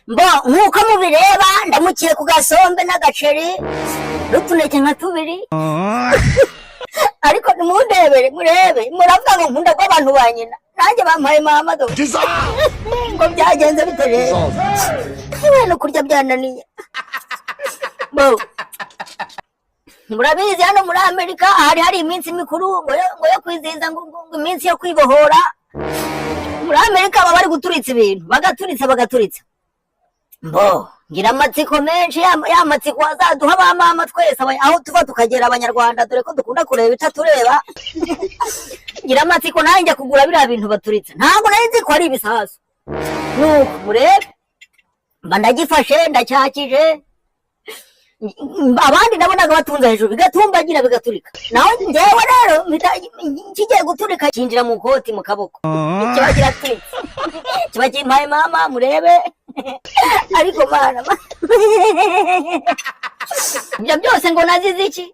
mbo nkuko mubireba ndamukiye ku gasombe n'agaceri n'utuneke nka tubiri ariko nimundebere murebe muravuga ngo nkunda ko abantu banyina nanjye bampaye mama do ngo byagenze bite rero ibintu kurya byananiye bo murabizi hano muri Amerika hari iminsi mikuru ngo yo kwizihiza ngo iminsi yo kwibohora muri Amerika baba bari guturitsa ibintu bagaturitsa mbo ngira amatsiko menshi ya matsiko azaduha ba mama twese aho tuva tukagera abanyarwanda dore ko dukunda kureba itatureba ngira amatsiko nanjye kugura biriya bintu baturitsa ntabwo nari nzi ko ari ibisasu nuko murebe mba ndagifashe ndacyakije abandi nabonaga batunze hejuru bigatumbagira bigaturika naho njyewe rero kigiye guturika kinjira mu koti mu kaboko kiba kiraturitse kiba kimpaye mama murebe ariko mana ibyo byose ngo nazize iki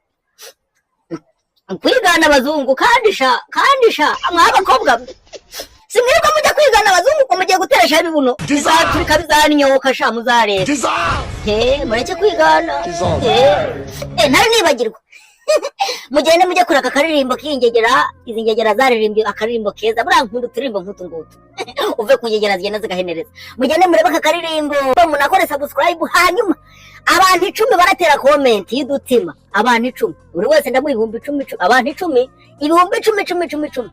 kwigana abazungu kandi sha mwabakobwa simwirirwa mujya kwigana abazungu ko mugiye guteresha ibibuno bizaturika bizanyoka sha muzareba mureke kwigana ntari nibagirwa mugende mujye kuraka akaririmbo k'ingegera izi ngegera zaririmbye akaririmbo keza buriya nkunda uturirimbo nk'utu ngutu uve ku ngegera zigenda zigahenereza mugende murebe aka karirimbo munakore subscribe hanyuma abantu 10 baratera comment y'udutima abantu 10 buri wese ndamuha 10,000 abantu 10 ibihumbi 10